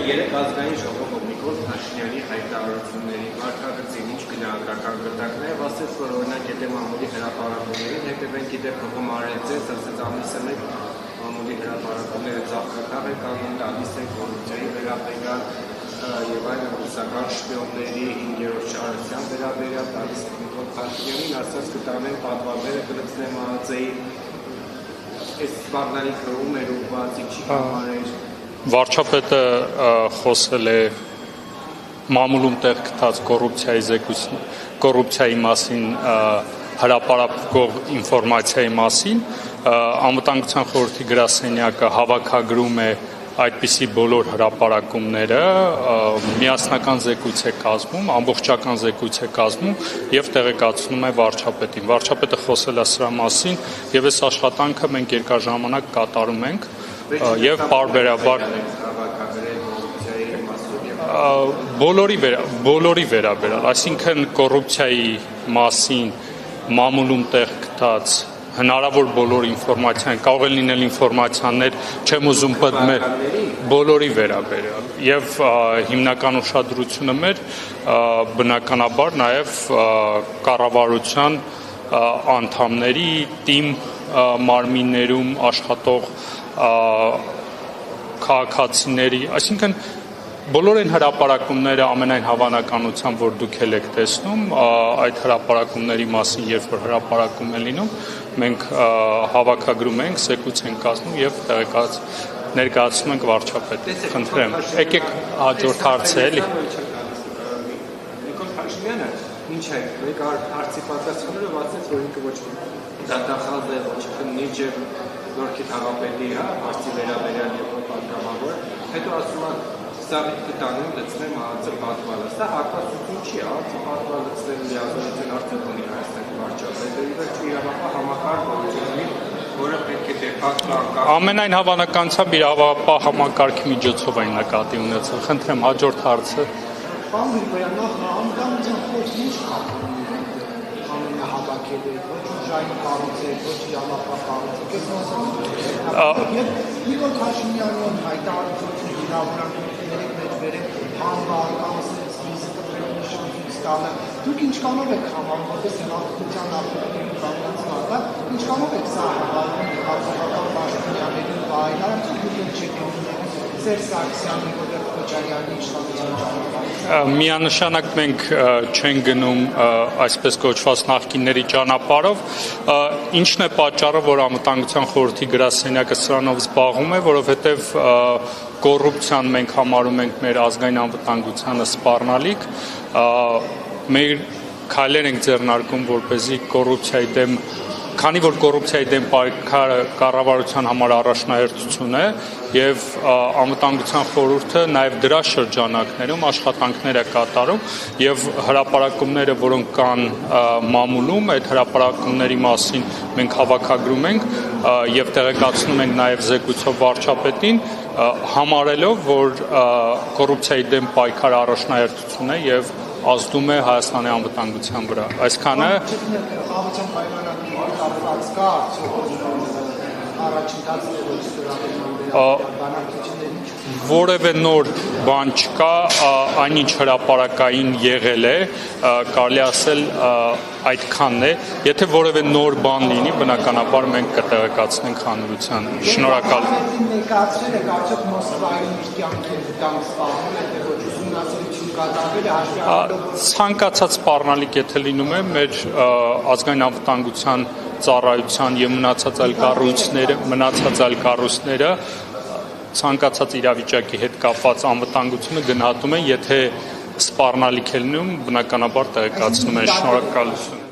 Երեք ազգային ժողովը Նիկոլ Փաշինյանի հայտարարությունների վարքագծին ինչ գնահատական գտակն է, ասեց, որ օրինակ եթե մամուլի հրապարակումներին հետևենք գիտե փոխում արեցեց, ասեց ամիսը մեկ մամուլի հրապարակումները ծաղկակաղ է կանգնում, տալիս է կոռուպցիայի վերաբերյալ եւ այլ ռուսական շպիոնների 5-րդ շարժության վերաբերյալ տալիս է Նիկոլ Փաշինյանին, ասած կտանեն պատվարները կլցնեն ՄԱԾ-ի այս սպառնալիքը ում էր ուղղված, ինչի համար էր։ Վարչապետը խոսել է մամուլում տեղ գտած կոռուպցիայի մասին հրապարակող ինֆորմացիայի մասին անվտանգության խորհրդի գրասենյակը հավաքագրում է այդպիսի բոլոր հրապարակումները, միասնական զեկույց է կազմում, ամբողջական զեկույց է կազմում եւ տեղեկացնում է վարչապետին։ Վարչապետը խոսել է սրա մասին եւ այս աշխատանքը մենք երկար ժամանակ կատարում ենք եւ պարբերաբար բոլորի վերաբերյալ, այսինքն կոռուպցիայի մասին մամուլում տեղ գտած հնարավոր բոլոր ինֆորմացիան, կարող է լինել ինֆորմացիաներ, չեմ ուզում պատմել, բոլորի վերաբերյալ եւ հիմնական ուշադրությունը մեր բնականաբար նաեւ կառավարության անդամների թիմ մարմիններում աշխատող քաղաքացիների, այսինքն բոլոր այն հրապարակումները ամենայն հավանականությամբ, որ դուք եք տեսնում, այդ հրապարակումների մասին, երբ որ հրապարակում է լինում, մենք հավաքագրում ենք, զեկույց ենք կազմում եւ ներկայացնում ենք վարչապետին։ Խնդրեմ, եկեք հաջորդ հարցը էլի։ Նիկոլ Փաշինյանը ինչ է, մեկ հարցի պատասխանելով ասաց, որ ինքը ոչ դատախազ է, ոչ քննիչ է, Նորքի թաղապետի հարցի վերաբերյալ եւ պատգամավոր, հետո ասում է սաղիթ կտանում լցնեմ ԱԱԾ պատվալը, սա հակասություն չի, ԱԱԾ պատվալը լցնելու լիազորություն արդյոք ունի Հայաստանի վարչապետը, ի վերջո իրավապահ համակարգ ունի, որը պետք է դեպակտո ամենայն հավանականությամբ իրավապահ համակարգի միջոցով այն նկատի ունեցել։ Խնդրեմ հաջորդ հարցը։ Պարոն Գրիգորյան, անվտանգության խորհուրդը ինչ կապ ունի ամենահավաքել է, ոչ ուժային կառույցեր, ոչ իրավապահ կառույցեր, եւ Նիկոլ Փաշինյանի հայտարարությունը իրավունքների մեջ վերել համբար կամ սպիսկը նշանից տալը, դուք ինչքանով եք համարում, որպես հնարավորության նախագծի կառուցողական, ինչքանով եք սա հավալում հաղորդական պաշտոնյաների վայր, արդյոք դուք չեք Սերժ Սարգսյանի, Նիկոլ Քոչարյանի իշխանության ճանապարհով։ Միանշանակ մենք չենք գնում այսպես կոչված նախկինների ճանապարհով, ինչն է պատճառը, որ անվտանգության խորհրդի գրասենյակը սրանով զբաղվում է, որովհետև կոռուպցիան մենք համարում ենք մեր ազգային անվտանգությանը սպառնալիք, մեր քայլեր ենք ձեռնարկում, որպեսզի կոռուպցիայի դեմ, քանի որ կոռուպցիայի դեմ պայքարը կառավարության համար առաջնահերթություն է եւ անվտանգության խորհուրդը նաեւ դրա շրջանակներում աշխատանքներ է կատարում եւ հրապարակումները, որոնք կան մամուլում, այդ հրապարակումների մասին մենք հավաքագրում ենք եւ տեղեկացնում ենք նաեւ զեկույցով վարչապետին, համարելով, որ կոռուպցիայի դեմ պայքարը առաջնահերթություն է եւ ազդում է Հայաստանի անվտանգության վրա։ Այսքանը որևէ նոր բան չկա, այնինչ հրապարակային եղել է, կարելի ասել այդքանն է, եթե որևէ նոր բան լինի, բնականաբար մենք կտեղեկացնենք հանրությանը։ Շնորհակալ։ Ներկայացրել եք արդյոք Մոսկվայում իր կյանքի վտանգ սպառնում եք, թե ոչ ուսումնասիրություն կատարվել է ցանկացած սպառնալիք եթե լինում է, մեր ազգային անվտանգության ծառայության եւ մնացած այլ կառույցները ցանկացած իրավիճակի հետ կապված անվտանգությունը գնահատում են, եթե սպառնալիք է լինում, բնականաբար տեղեկացնում են։ Շնորհակալություն։